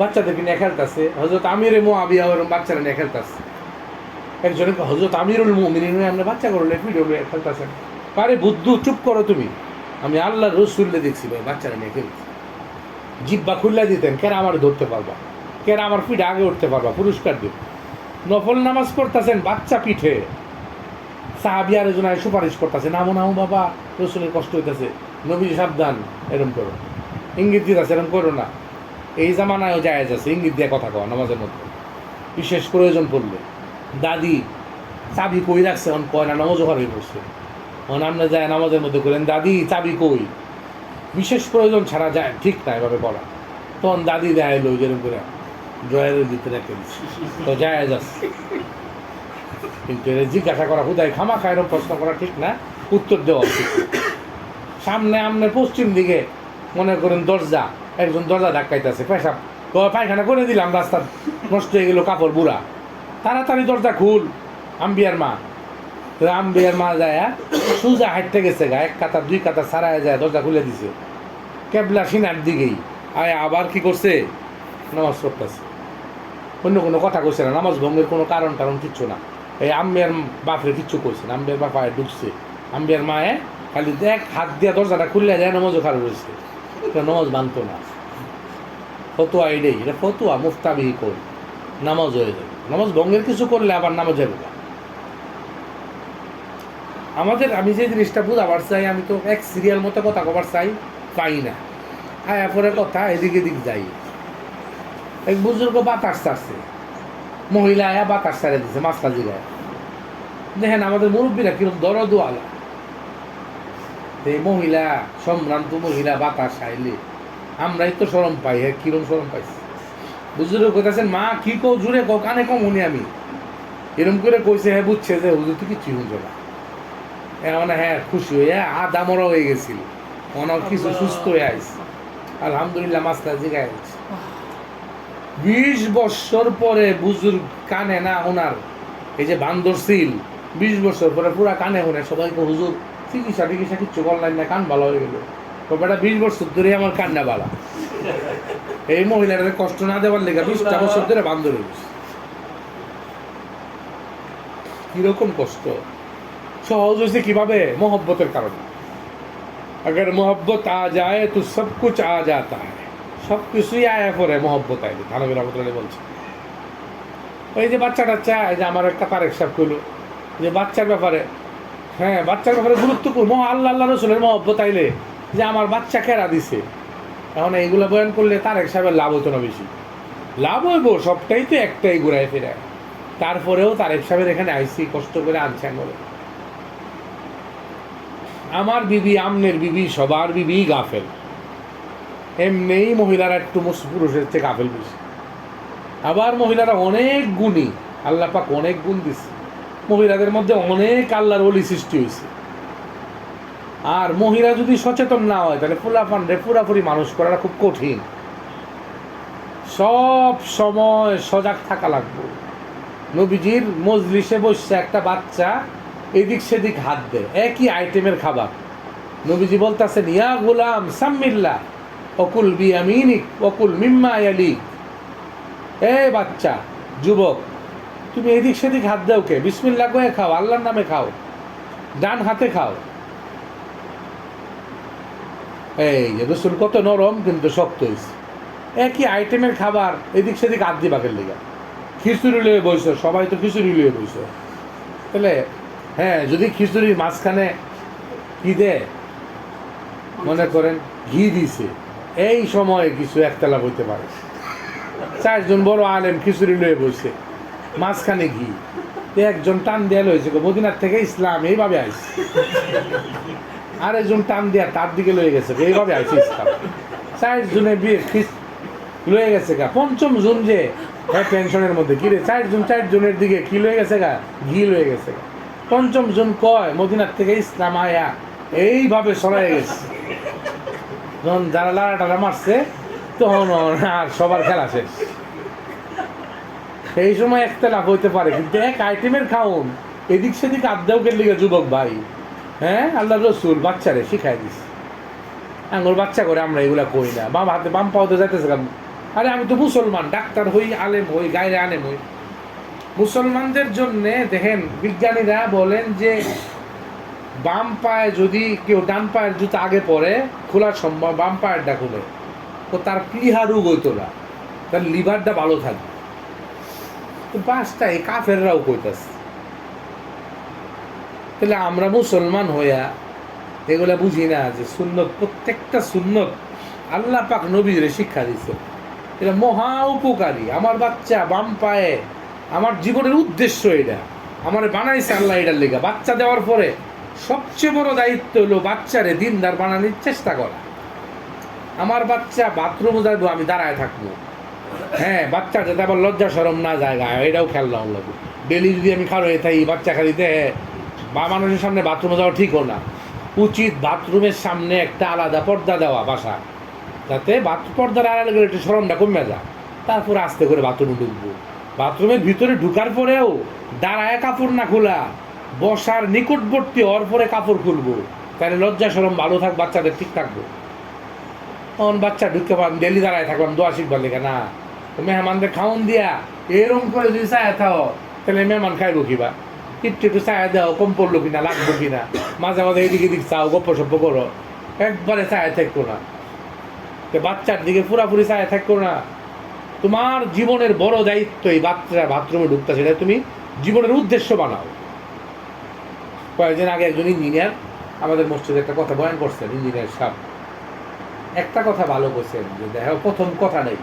বাচ্চাদেরকে নিয়ে খেলতেছে। হযরত আমির মুআবিয়া ওরকম বাচ্চারা নিয়ে খেলতেছে। একজনে হযরত আমিরুল মুমিনিন আমরা বাচ্চা করলে ফিরে খেলতেছেন। আরে বুদ্ধু চুপ করো তুমি, আমি আল্লাহর রাসূলকে দেখছি ভাই বাচ্চারা নিয়ে খেলছে। জিব্বা খুললা দিতেন, কেরা আমার ধরতে পারবা, কেরা আমার পিঠে আগে উঠতে পারবা, পুরস্কার দিব। নফল নামাজ পড়তেছেন বাচ্চা পিঠে, সাহাবী আরেকজন সুপারিশ করতেছে, নামো নামো বাবা, রাসূলের কষ্ট হইতেছে, নবী সাবধান, এরকম করো, ইঙ্গিত দিতেছে এরকম করো না। এই জামানায়ও জায়েজ আছে ইঙ্গিত দিয়ে কথা কওয়া নামাজের মধ্যে, বিশেষ প্রয়োজন পড়লে। দাদি চাবি কই রাখছে, এখন কয় না, নামাজও হয়ে পড়ছে, আমরা যায় নামাজের মধ্যে করেন দাদি চাবি কই, বিশেষ প্রয়োজন ছাড়া যায় ঠিক না এভাবে বলা। তখন দাদি দেয় এলো যেরকম করে ড্রয়ারের ভিতরে রেখে দিচ্ছি, তো যায় যাচ্ছে। কিন্তু এর জিজ্ঞাসা করা হুদায় খামাখা এরকম প্রশ্ন করা ঠিক না, উত্তর দেওয়া উচিত। সামনে আমনে পশ্চিম দিকে মনে করেন দরজা, একজন দরজা ধাক্কাইতেছে, পেশাব পায়খানা করে দিলাম, রাস্তা নষ্ট হয়ে গেল, কাপড় বুড়া, তাড়াতাড়ি দরজা খুল। আম্বিয়ার মা, আম্বিয়ার মা যায় সুজা হাঁটতে গেছে গা, এক কাতার দুই কাতার সারায় যায়, দরজা খুলে দিছে, কেবলা সিনার দিকেই আয় আবার কি করছে, নামাজ পড়তেছে। অন্য কোনো কথা কইছে না, নামাজ ভঙ্গের কোনো কারণ কিচ্ছু না। এই আম্বিয়ার বাপরে কিচ্ছু কইছে না, আম্বিয়ার বাপ আয় ঢুকছে, আম্বিয়ার মায়ে খালি দেখ হাত দিয়া দরজাটা খুললে যায়, নামাজও খারাপ হয়েছে, নামাজ মানতো না। ফতুয়া এটাই, এটা ফতুয়া মুফতাবিহি কর, নামাজ হয়ে যাবে। নামাজ ভঙ্গের কিছু করলে আবার নামাজ যাবে না। আমাদের আমি যে জিনিসটা বুঝাবার চাই, আমি তো এক সিরিয়াল মতো কথা কবার চাই, পাই না। আয়া পরে কথা এদিক এদিক যাই। এক বুজুর্গ বাতাস ছাড়ছে, মহিলা আয়া বাতাস ছাড়ে দিচ্ছে মাঝখান গায়ে। দেখেন আমাদের মুরব্বীরা কিরকম দরদু আলা, এই মহিলা সম্ভ্রান্ত মহিলা বাতাস আইলে আমরাই তো শরম পাই, হ্যাঁ কিরম শরম পাইছি। বুজুর্গ কইতাছেন মা কি কও, জুড়ে কও, কানে কম শুনি আমি, এরম করে কইছে। হ্যাঁ বুঝছে যে হুজুর তো কিছু শুনছো না। মানে হ্যাঁ খুশি হইয়া আধা মরা হয়ে গেছিল, অনেক কিছু সুস্থ হয়ে আইস, আলহামদুলিল্লাহ মাস্টার জিগায় গেছে। 20 বছর পরে বুজুর্গ কানে না ওনার, এই যে বান্দর সিল 20 বছর পরে পুরা কানে শুনে, সবাইকে হুজুর চিকিৎসা টিকিৎসা কিচ্ছু করলেন না, কান ভালো হয়ে গেল। তো বেটা 20 বছর ধরে আমার কান্না বালা, এই মহিলাদের কষ্ট না দেওয়ার লেগে 20টা বছর ধরে বান্দর হয়ে গেছে। কিরকম কষ্ট, সহজ হয়েছে কিভাবে, মোহব্বতের কারণে। अगर मोहब्बत आ जाए तो सब कुछ आ जाता है, সব কিছুই আয়া পরে মোহব্বত আইলে। থানবী রহমতুল্লাহ বলছে ওই যে বাচ্চা টাচ্চা, এই যে আমার একটা তারেক সাহেব কইলো যে বাচ্চার ব্যাপারে, হ্যাঁ বাচ্চার ব্যাপারে গুরুত্বপূর্ণ আল্লাহ রসুলের মোহব্বত আইলে যে আমার বাচ্চা কেরা দিছে। এখন এইগুলো বয়ান করলে তারেক সাহেবের লাভ হতো না বেশি, লাভ হইব সবটাই তো একটাই ঘুরায় ফেরায়। তারপরেও তারেক সাহেবের এখানে আইসি কষ্ট করে আনছেন বলে। আমার বিবি, আমনের বিবি, সবার বিবি গাফেল। এমনিই মহিলারা একটু পুরুষের চেয়ে গাফেল বেশি। আবার মহিলারা অনেক গুণী, আল্লাহ পাক অনেক গুণ দিচ্ছে মহিলাদের মধ্যে, অনেক আল্লাহর ওলি সৃষ্টি হয়েছে। আর মহিলা যদি সচেতন না হয় তাহলে ফুলাফানরে পুরাপুরি মানুষ করাটা খুব কঠিন। সব সময় সজাগ থাকা লাগবে। নবীজির মজলিসে বসছে একটা বাচ্চা এদিক সেদিক হাত দেয়, একই আইটেমের খাবার। নবীজি বলতেছেন ইয়া গুলাম সাম্মিল্লাহ অকুল বিয়ামিনিক অকুল মিম্মা ইয়ালিক, এ বাচ্চা যুবক তুমি এদিক সেদিক হাত দাও কে, বিসমিল্লাহ কয়ে খাও, আল্লাহর নামে খাও, ডান হাতে খাও। এই যে রসুল কত নরম কিন্তু শক্ত হয়েছে। একই আইটেমের খাবার এদিক সেদিক হাত দিবাকের লেগে। খিচুড়ি লিয়ে বইছো, সবাই তো খিচুড়ি লিয়ে বইছো, তাহলে হ্যাঁ যদি খিচুড়ির মাঝখানে কি দেয়, মনে করেন ঘি দিছে, এই সময়ে কিছু একতলা বইতে পারে। 4 জন বড় আলেম খিচুড়ি লয়ে বসে, মাঝখানে ঘি, একজন টান দেয়া লয়েছে মদিনার থেকে ইসলাম এইভাবে আইছে, আরেকজন টান দেয়া তার দিকে লয়ে গেছে এইভাবে আইছে ইসলাম। 4 জনে বিয়ে লয়ে গেছে গা। 5ম জন যে পেনশনের মধ্যে কিরে 4 জনের দিকে কি লয়ে গেছে গা, ঘি লয়ে গেছে গা। 5ম জন কয় মদিনার থেকে ইসলাম আয়া এইভাবে সরাই গেছে। যখন যারা লাড়া টাড়া মারছে তখন আর সবার খেলা শেষ। এই সময় একতলাফ হইতে পারে, কিন্তু এক আইটেমের খাউন এদিক সেদিক আড্ডাউকের লিগে যুবক ভাই, হ্যাঁ আল্লাহ রসুল বাচ্চারে শিখাই দিস। আঙুর বাচ্চা করে আমরা এগুলা করি না, বাম হাতে বাম পাওতে যাইতেছে। আরে আমি তো মুসলমান, ডাক্তার হই, আলেম হই, গায়ে আলেম হই। মুসলমানদের জন্যে দেখেন বিজ্ঞানীরা বলেন যে বাম পায়ে যদি কেউ ডান পায়ের জুতো আগে পরে খোলার সম্ভব, বাম পায়েরটা খুলে তো তার প্লিহা রোগ হইতো না, তার লিভারটা ভালো থাকবে। তো পাঁচটা এই কাফেররাও কইতাছে। তাহলে আমরা মুসলমান হইয়া এগুলা বুঝি না যে সুন্নত, প্রত্যেকটা সুন্নত আল্লাহ পাক নবীরে শিক্ষা দিছে, এটা মহা উপকারী। আমার বাচ্চা বাম পায়ে, আমার জীবনের উদ্দেশ্য এটা, আমার বানাইছে আল্লাহ এটার লেগা। বাচ্চা দেওয়ার পরে সবচেয়ে বড় দায়িত্ব হলো বাচ্চারে দিনদার বানানোর চেষ্টা করা। আমার বাচ্চা বাথরুমে যাবো, আমি দাঁড়ায় থাকবো। হ্যাঁ, বাচ্চা যাতে আবার লজ্জা সরম না জায়গায়, এটাও খেয়াল রাখা লাগবে। ডেলি যদি আমি খারো থাকি বাচ্চা খালিতে বা মানুষের সামনে বাথরুমে যাওয়া ঠিকও না। উচিত বাথরুমের সামনে একটা আলাদা পর্দা দেওয়া বাসা, যাতে পর্দার আড়ালে গেলে একটু সরমটা কমে যায়। তারপরে আস্তে করে বাথরুমে ঢুকবো। বাথরুমের ভিতরে ঢুকার পরেও দাঁড়ায় কাপড় না খোলা, বসার নিকটবর্তী হওয়ার পরে কাপড় খুলবো, তাহলে লজ্জা সরম ভালো থাক, বাচ্চাদের ঠিক থাকবো। তখন বাচ্চা ঢুকতে পারলাম, ডেলি দাঁড়ায় থাকলাম দোয়া শিখবার লেগে না। মেহমানদের খাওয়ান দিয়া এরকম করে যদি চায় থাও, তাহলে মেহমান খাইবো কিবা? একটু একটু চায় দাও, কম পড়লো কিনা, লাগবো কিনা, মাঝে মাঝে এদিকে দিক চাও, গপ্প সপ্প করো, একবারে চায় থাকতো না। বাচ্চার দিকে পুরাপুরি চায় থাকতো না। তোমার জীবনের বড় দায়িত্ব এই বাচ্চারা বাথরুমে ঢুকতে, সেটা তুমি জীবনের উদ্দেশ্য বানাও। কয়েকদিন আগে একজন ইঞ্জিনিয়ার আমাদের মসজিদে একটা কথা বয়ান করছেন, ইঞ্জিনিয়ার সাহেব একটা কথা ভালো করছেন, যে দেখো প্রথম কথা নেই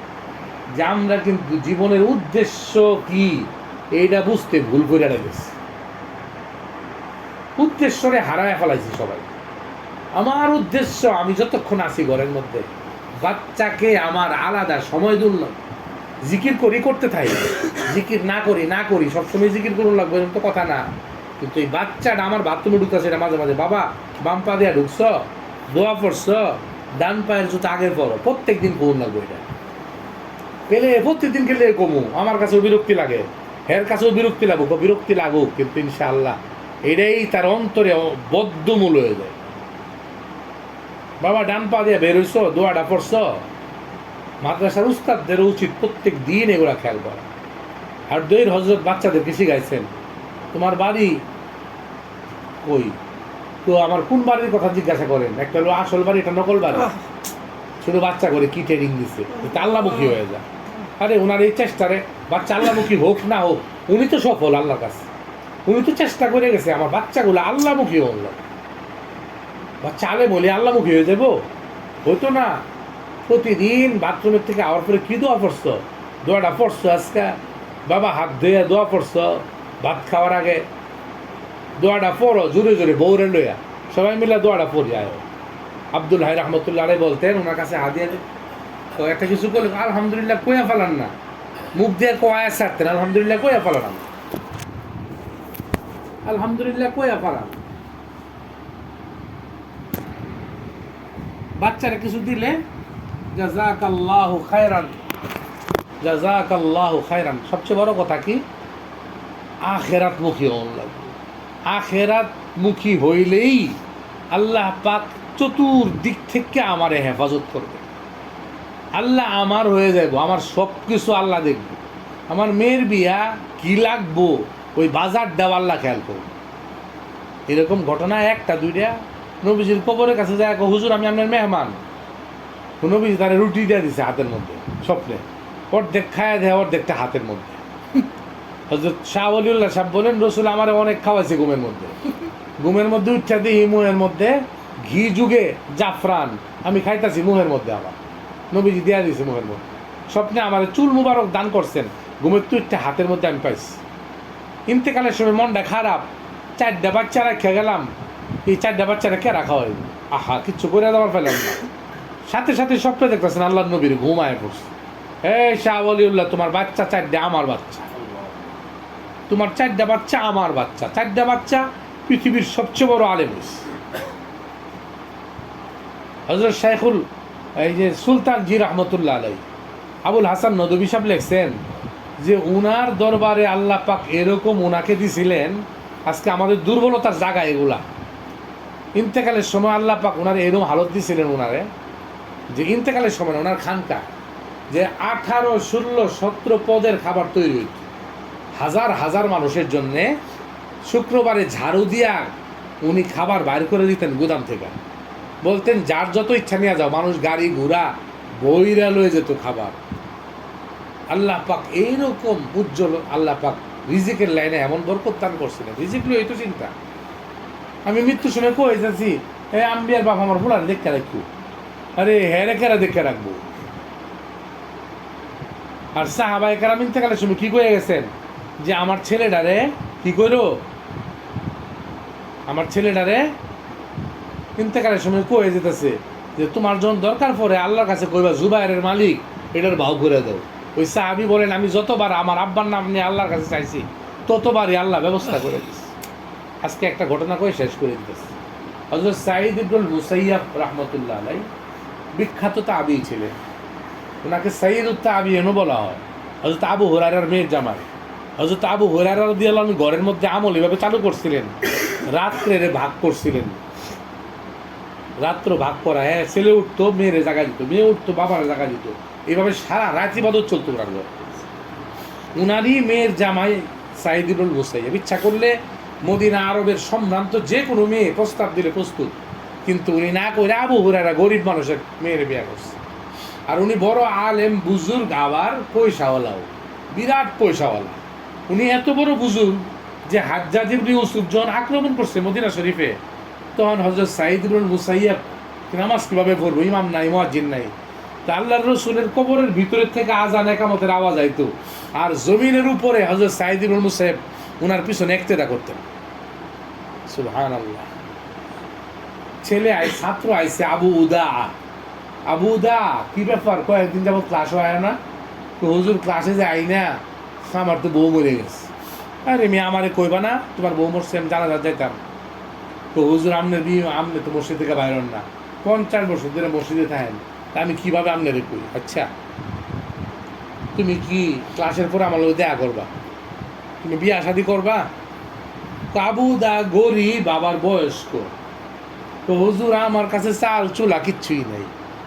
যে আমরা কিন্তু জীবনের উদ্দেশ্য কি এইটা বুঝতে ভুল করে গেছি। উদ্দেশ্যরে হারায় ফেলাইছি সবাই। আমার উদ্দেশ্য, আমি যতক্ষণ আছি ঘরের মধ্যে বাচ্চাকে আমার আলাদা সময় দিলাম, জিকির করি করতে থাকি, জিকির না করি সবসময় জিকির করুন লাগবে এরকম তো কথা না। কিন্তু এই বাচ্চাটা আমার বাথরুমে ঢুকতেছে, এটা মাঝে মাঝে বাবা বাম পা দিয়া ঢুকছ, দোয়া পড়ছ, ডান পায়ের জুতো আগে পড়ো, প্রত্যেক দিন করুন লাগবে। এটা পেলে প্রত্যেকদিন গেলে কমু, আমার কাছেও বিরক্তি লাগে, এর কাছেও বিরক্তি লাগুক, বিরক্তি লাগুক, কিন্তু ইনশাআল্লাহ এটাই তার অন্তরে বদ্ধমূল হয়ে যায়। বাবা ডান পা দিয়ে বেরোইছ, দোয়াটা পড়ছ। মাদ্রাসার উস্তাদদের উচিত প্রত্যেক দিন এগুলা খেয়াল করা। আর দইর হজরত বাচ্চাদেরকে শিখাইছেন, তোমার বাড়ি কই? তো আমার কোন বাড়ির কথা জিজ্ঞাসা করেন, একটা হলো আসল বাড়ি, একটা নকল বাড়ি। শুধু বাচ্চা করে কি ট্রেনিং দিচ্ছে, আল্লাহমুখী হয়ে যায়। আরে ওনার এই চেষ্টারে বাচ্চা আল্লাহমুখী হোক না হোক, উনি তো সফল আল্লাহর কাছে, উনি তো চেষ্টা করে গেছে আমার বাচ্চাগুলো আল্লাহমুখী হল। বাচ্চা আলে বলি আল্লাহমুখী হয়ে যাবো, হতো না। প্রতিদিন বাথরুমের থেকে আওয়ার পরে কি দোয়া পড়ছ? দোয়াটা পড়ছো আজকে? বাবা হাত ধুয়ে দোয়া পড়ছ? ভাত খাওয়ার আগে দোয়াটা পড়ো জোরে জোরে, বউরে লইয়া সবাই মিলে দোয়াটা পড়ি আয়। আব্দুল হাই রহমতুল্লাহ আলাই বলতেন, ওনার কাছে হাদিয়া তো একটা কিছু করলে আলহামদুলিল্লাহ কইয়া ফেলান না, মুখ দিয়ে কয়া ছাড়তেন, আলহামদুলিল্লাহ কইয়া ফেলান, আলহামদুলিল্লাহ কইয়া ফেলান। বাচ্চারা কিছু দিলে জাযাকাল্লাহু খায়রান, জাযাকাল্লাহু খায়রান। সবচেয়ে বড় কথা কি? আখেরাত মুখী হন লাগবে। আখেরাত মুখী হইলেই আল্লাহ পাক চতুর্দিক থেকে আমারে হেফাজত করবে। আল্লাহ আমার হয়ে যাব, আমার সব কিছু আল্লাহ দেখবে। আমার মেয়ের বিয়া কি লাগবো, ওই বাজার দেওয়া আল্লাহ খেয়াল করবে। এরকম ঘটনা একটা দুইটা। নবীজির কবরের কাছে যায়, হুজুর আমি আপনার মেহমান। নবীজি তারা রুটি দিয়ে দিছে হাতের মধ্যে, স্বপ্নে অর্ধেক খায়া দেয়, অর্ধেকটা হাতের মধ্যে। হযরত শাহ ওলিউল্লাহ সাহেব বলেন, রসুল আমার অনেক খাওয়াইছে ঘুমের মধ্যে, ঘুমের মধ্যে উঠা দিই মুহের মধ্যে ঘি যুগে জাফরান, আমি খাইতাছি মুহের মধ্যে, আমার নবীজি দিয়া দিয়েছে মুহের মধ্যে। স্বপ্নে আমার চুল মুবারক দান করছেন, ঘুমের তুইটা হাতের মধ্যে আমি পাইছি। ইন্তেকালের সময় মনটা খারাপ, 4টা বাচ্চা রাখা গেলাম, এই 4টা বাচ্চারা কে রাখা হয়? আহা কিচ্ছু করে দেওয়ার ফেলাম না। সাথে সাথে স্বপ্নে দেখতেছেন আল্লাহ নবীর ঘুমায় পড়ছে। এই শাহ ওলিউল্লাহ, তোমার বাচ্চা 4টা আমার বাচ্চা, তোমার 4টা বাচ্চা আমার বাচ্চা, 4টা বাচ্চা পৃথিবীর সবচেয়ে বড় আলেম। হযরত শাইখুল এই যে সুলতান জি রহমতুল্লাহ আলাই আবুল হাসান নদভী সাহেব লেখছেন যে উনার দরবারে আল্লাহ পাক এরকম উনাকে দিছিলেন, আজকে আমাদের দুর্বলতার জায়গা এগুলা। ইন্তেকালের সময় আল্লাহ পাক ওনার এরকম হালত দিছিলেন উনারে, যে ইন্তেকালের সময় ওনার খানকা যে 18, 16, 17 পদের খাবার তৈরি হইত হাজার হাজার মানুষের জন্যে। শুক্রবারে ঝাড়ু দিয়া উনি খাবার বাইর করে দিতেন গুদাম থেকে, বলতেন যার যত ইচ্ছা নিয়ে যাও। মানুষ গাড়ি ঘোড়া বইরা লয়ে যেত খাবার। আল্লাহ পাক এইরকম উজ্জ্বল, আল্লাহ পাক রিজিকের লাইনে এমন বরকত দান করছিলেন। রিজিক লই তো চিন্তা। আমি মৃত্যুর সময় কই যাচ্ছি, এই আম্বিয়ার বাপ আমার ভুলার দেখে রাখবো, আরে হ্যাঁ কেরা দেখে রাখবো। আর সাহাবায়ে কেরাম ইন্তেকালের সময় কি কয়ে গেছেন যে আমার ছেলেটারে কি করো, আমার ছেলেটারে ইন্তেকালের সময় কয়ে যেতেছে যে তোমার যখন দরকার পড়ে আল্লাহর কাছে কইবা জুবাইরের মালিক এটার ভাও করে দাও। ওই সাহাবী বলেন আমি যতবার আমার আব্বার নাম নিয়ে আল্লাহর কাছে চাইছি ততবারই আল্লাহ ব্যবস্থা করে দিচ্ছে। আজকে একটা ঘটনা কয়ে শেষ করে দিতেছে। হযরত সাঈদ ইবনুল মুসাইয়াব রাহমাতুল্লাহ আলাইহি বিখ্যাত তাবী ছিলেন, ওনাকে সাইয়্যিদুত তাবীনও বলা হয়। হযরত আবু হুরায়রার মেয়ের জামাই। হযরত আবু হুরায়রা রাদিয়াল্লাহু আনহু ঘরের মধ্যে আমল এভাবে চালু করছিলেন, রাত্রে ভাগ করছিলেন। রাত্র ভাগ করা, হ্যাঁ, ছেলে উঠতো মেয়েরে জায়গা দিত, মেয়ে উঠতো বাবারে জায়গা দিত, এইভাবে সারা রাত ইবাদত চলতো ওনার ঘর। উনারই মেয়ের জামাই সাঈদ ইবনুল মুসাইয়্যিব ইচ্ছা করলে মদিনা আরবের সম্ভ্রান্ত যে কোনো মেয়ে প্রস্তাব দিলে প্রস্তুত, কিন্তু উনি না করে আবু হুরায়রা গরিব মানুষের মেয়ের বিয়ে করছে। আর উনি বড় আলেম বুজুর্গ, আবার পয়সাওয়ালাও, বিরাট পয়সাওয়ালা। উনি এত বড় বুজুর্গ যে হাজ্জাজ ইবনে ইউসুফ যখন আক্রমণ করছে মদিনা শরীফে, তখন হযরত সাঈদ ইবনুল মুসাইয়্যিব নামাজ কীভাবে পড়বো, ইমাম নাই, মুয়াজ্জিন নাই, তা আল্লাহর রাসূলের কবরের ভিতরের থেকে আযান ইকামতের আওয়াজ আইতো, আর জমিনের উপরে হযরত সাঈদ ইবনুল মুসাইয়্যিব ওনার পিছনে ইক্তেদা করতেন। সুবহানাল্লাহ। ছেলে ছাত্র আইছে আবু উদা। আবু উদা, কি ব্যাপার, কয়েকদিন যাবত ক্লাস হয় না? তো হুজুর ক্লাসে যাই না, আমার তো বউ মরে গেছে। আরে মেয়ে আমারে কইবা না তোমার বউ মরছে, আমি জানাজা যাইতাম। তো হুজুর আমনের বিয়ে, আমনে তো মসজিদ থেকে বাইর হন না, 50 বছর ধরে মসজিদে থাকেন, তা আমি কীভাবে আমনের কই? আচ্ছা তুমি কি ক্লাসের পর আমার লোক দেখা করবা, তুমি বিয়া শাদি করবা? তো আবু দা গরিব, বাবার বয়স্ক। তো হুজুর আমার কাছে চাল চুলা কিচ্ছুই নাই,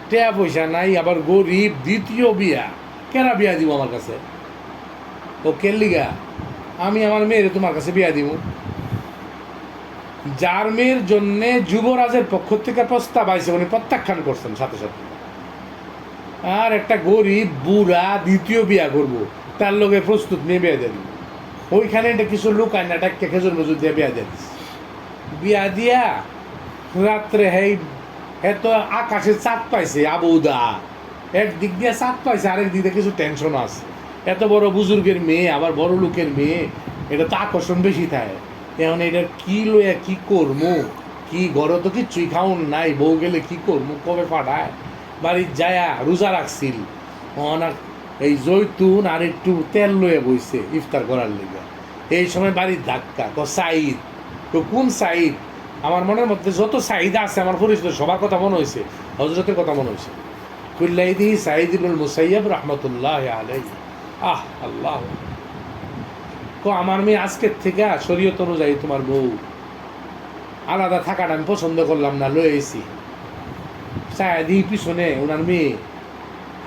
টাকা পয়সা নাই, আবার গরিব, দ্বিতীয় বিয়া, কেনা বিয়া দিব আমার কাছে? ও কেল্লিগা আমি আমার মেয়েরে তোমার কাছে বিয়া দিব? যার মেয়ের জন্যে যুবরাজের পক্ষ থেকে প্রস্তাব আইছে উনি প্রত্যাখ্যান করছেন সাথে সাথে। আর একটা গরিব বুড়া দ্বিতীয় বিয়া করবো, তার লোকে প্রস্তুত নিয়ে বিয়া দিয়ে দিব। ওইখানে এটা কিছু লোক আইনা ডাক্কে খেজুর মেজুর দিয়ে বিয়া দিয়ে দিচ্ছে। বিয়া দিয়া রাত্রে হেই এত আকাশে চাঁদ পাইছে আবু উদা, একদিক দিয়ে চাঁদ পাইছে, আরেক দিকে কিছু টেনশন আছে। এত বড় বুজুর্গের মেয়ে, আবার বড় লোকের মেয়ে, এটা তো আকর্ষণ বেশি থাকে। এখন এটার কি লইয়া কি করমু, কি ঘরে তো কিচ্ছুই খাউন নাই, বউ গেলে কি করমু, কবে পাঠায়? বাড়ির যায়া রোজা রাখছিল, অনার এই জৈতুন আর একটু তেল লইয়া বইছে ইফতার করার লেগে। এই সময় বাড়ির ধাক্কা, সাঈদ। তো কোন সাঈদ? আমার মনের মধ্যে যত সাঈদ আছে আমার পরিচিত সবার কথা মনে হয়েছে, হযরতের কথা মনে হয়েছে। কুল্লাইদি সাঈদ ইবনুল মুসাইয়্যিব রাহমাতুল্লাহ আলাইহি। আহ আল্লাহ, তো আমার মেয়ে আজকের থেকে শরীয়ত অনুযায়ী তোমার বউ, আলাদা থাকাটা আমি পছন্দ করলাম না, লয়ে এসি। সাঈদি পিছনে ওনার মেয়ে,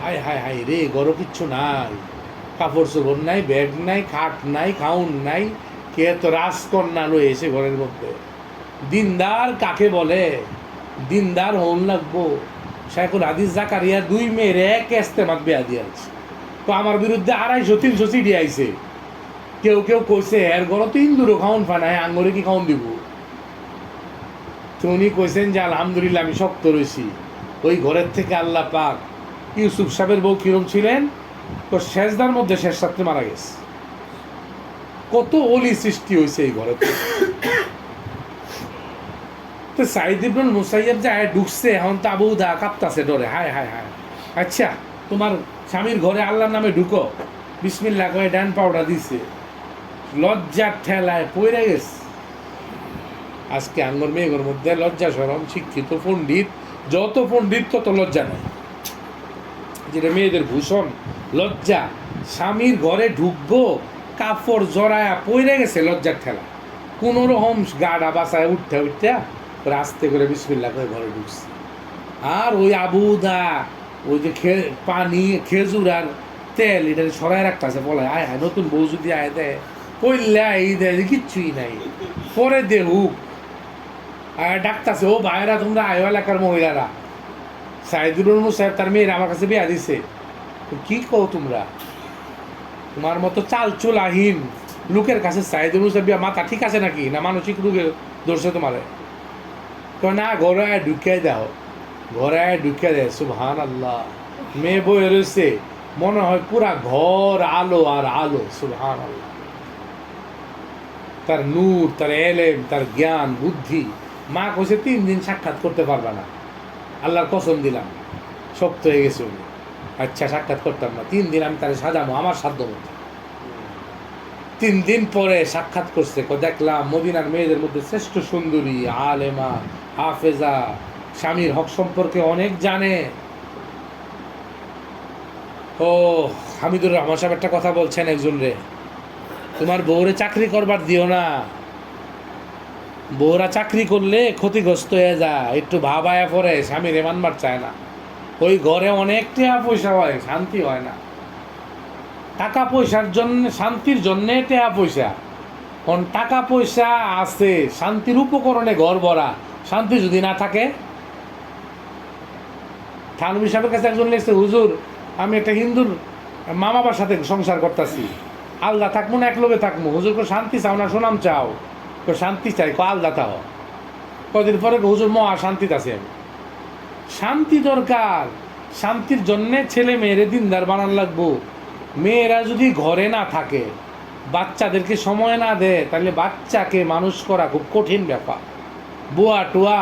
হায় হায় হায় রে, গরো কিচ্ছু নাই, কাপড় চোপড় নাই, ব্যাগ নাই, খাট নাই, খাউন নাই, কে তো রাজকন্যা লয়ে এসে ঘরের মধ্যে। দিনদার কাকে বলে? দিনদার হন লাগবো। শাইখুল হাদিস জাকারিয়া 2 মেয়ের এক ইস্তেমাত বিয়া দিয়েছে। তো আমার বিরুদ্ধে 250-300 চিঠি আইছে। কেউ কেউ কইছে এর ঘর তো ইন্দুরও খাউন ফানায়, আঙ্গরে কি খাউন দিব? তো উনি কইছেন যে আলহামদুলিল্লাহ আমি শক্ত রয়েছি। ওই ঘরের থেকে আল্লাহ পাক, ইউসুফ সাহেবের বউ কিরম ছিলেন, তো শেষদার মধ্যে শেষ রাত্রে মারা গেছে। কত অলি সৃষ্টি হয়েছে এই ঘরে। তো সাঈদ ইবনুল মুসাইয়্যিব যায় ঢুকছে, এখন তো আবু দা কাঁপতাছে ডরে, হায় হায় হায়। আচ্ছা তোমার স্বামীর ঘরে আল্লাহর নামে ঢুকো, বিসমিল্লাহ করে ডান পাউডার দিছে, লজ্জার ঠেলায় পড়ে গেছে। আজকে আঙ্গর মেয়ের মধ্যে লজ্জা শরম, শিক্ষিত পণ্ডিত, যত পণ্ডিত তত লজ্জা নাই, যেটা মেয়েদের ভূষণ লজ্জা। স্বামীর ঘরে ঢুকবো, কাপড় জড়ায়া পড়ে গেছে লজ্জার ঠেলা, কোনো রকম গাড়া বাসায় উঠতে রাস্তে করে বিসমিল্লাহ করে ঘরে ঢুকছে। আর ওই আবু দা ওই যে পানি, খেজুর আর তেল এটা সরাই রাখতেছে, বলে আয় হায় নতুন বউ যদি আয় দেয়, কইলে এই দেয় কিচ্ছুই নাই, পরে দেহুক। আর ডাকতেছে, ও ভাইরা তোমরা আয় এলাকার মহিলারা, সাইদুল মুসাইয়্যিব তার মেয়েরা আমার কাছে বিয়া দিছে, কি কও তোমরা? তোমার মতো চাল চুলাহীন লোকের কাছে সাইদুল মুসাইয়্যিব বিয়া, মাথা ঠিক আছে নাকি, না মানসিক রোগে ধরছে তোমারে? না, ঘরে আয় ঢুকিয়ে দাও, ঘরে আয় ঢুকিয়ে দেয়। সুবহানাল্লাহ। মেয়ে বই রয়েছে, মনে হয় পুরা ঘর আলো আর আলো। সুবহানাল্লাহ। তার নূর, তার এলেম, তার জ্ঞান, বুদ্ধি। মা কইছে 3 দিন সাক্ষাৎ করতে পারবে না। আল্লাহর কসম দিলাম, শক্ত হয়ে গেছে উনি। আচ্ছা, সাক্ষাৎ করতাম না, 3 দিন আমি তারে সাজাবো আমার সাধ্য মতো। 3 দিন পরে সাক্ষাৎ করছে, দেখলাম মদিনার মেয়েদের মধ্যে শ্রেষ্ঠ সুন্দরী, আলেমা, হাফেজা, স্বামীর হক সম্পর্কে অনেক জানে। ও হামিদুর রহমান সাহেব একটা কথা বলছেন একজন রে, তোমার বউরে চাকরি করবার দিও না, বউরা চাকরি করলে ক্ষতিগ্রস্ত হয়ে যায়, একটু ভাবায়া পরে স্বামীর মানবার চায় না। ওই ঘরে অনেক টাকা পয়সা হয়, শান্তি হয় না। টাকা পয়সার জন্য, শান্তির জন্যে টাকা পয়সা, কারণ টাকা পয়সা আছে, শান্তির উপকরণে ঘর ভরা, শান্তি যদি না থাকে। থানবী সাহেবের কাছে একজন লিখছে, হুজুর আমি একটা হিন্দুর মামা বাবার সাথে সংসার করতেছি, আল্লাহ থাকবো না একলগে থাকবো, হুজুর কো শান্তি চাও না সুনাম চাও? কো শান্তি চাই। কো আল্লাহ তাও। কদিন পরে হুজুর মহা শান্তিতে আছে। আমি শান্তি দরকার, শান্তির জন্যে ছেলে মেয়েরে দিনদার বানান লাগবো। মেয়েরা যদি ঘরে না থাকে, বাচ্চাদেরকে সময় না দেয়, তাহলে বাচ্চাকে মানুষ করা খুব কঠিন ব্যাপার। বুয়া টুয়া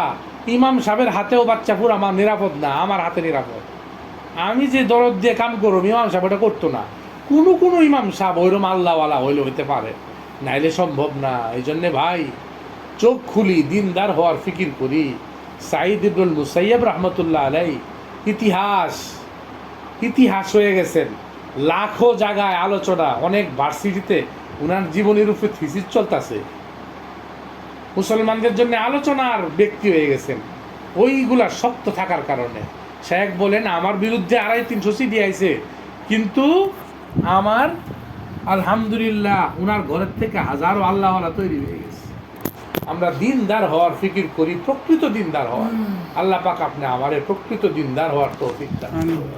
ইমাম সাহেবের হাতেও বাচ্চা পুরো আমার নিরাপদ না, আমার হাতে নিরাপদ। আমি যে দরদ দিয়ে কাম করব, ইমাম সাহেব ওটা করতো না। কোনো ইমাম সাহেব ওইরকম আল্লাহওয়ালা হইলে হইতে পারে, নাইলে সম্ভব না। এই জন্যে ভাই চোখ খুলি, দিনদার হওয়ার ফিকির করি। সাঈদ ইবনুল মুসাইয়্যিব রহমতুল্লাহ আলাই ইতিহাস হয়ে গেছেন। লাখো জায়গায় আলোচনা, অনেক ভার্সিটিতে উনার জীবনের উপরে থিসিস চলতেছে। মুসলমানদের জন্য আলোচনার ব্যক্তি হয়ে গেছেন, ওইগুলা শক্ত থাকার কারণে। শেখ বলেন আমার বিরুদ্ধে 250-300 সিডি আইছে, কিন্তু আমার আলহামদুলিল্লাহ উনার ঘরের থেকে হাজারো আল্লাহওয়ালা তৈরি হয়ে গেছে। আমরা দিনদার হওয়ার ফিকির করি, প্রকৃত দিনদার হওয়ার। আল্লাহ পাক আপনি আমারে প্রকৃত দিনদার হওয়ার তৌফিক দান করুন।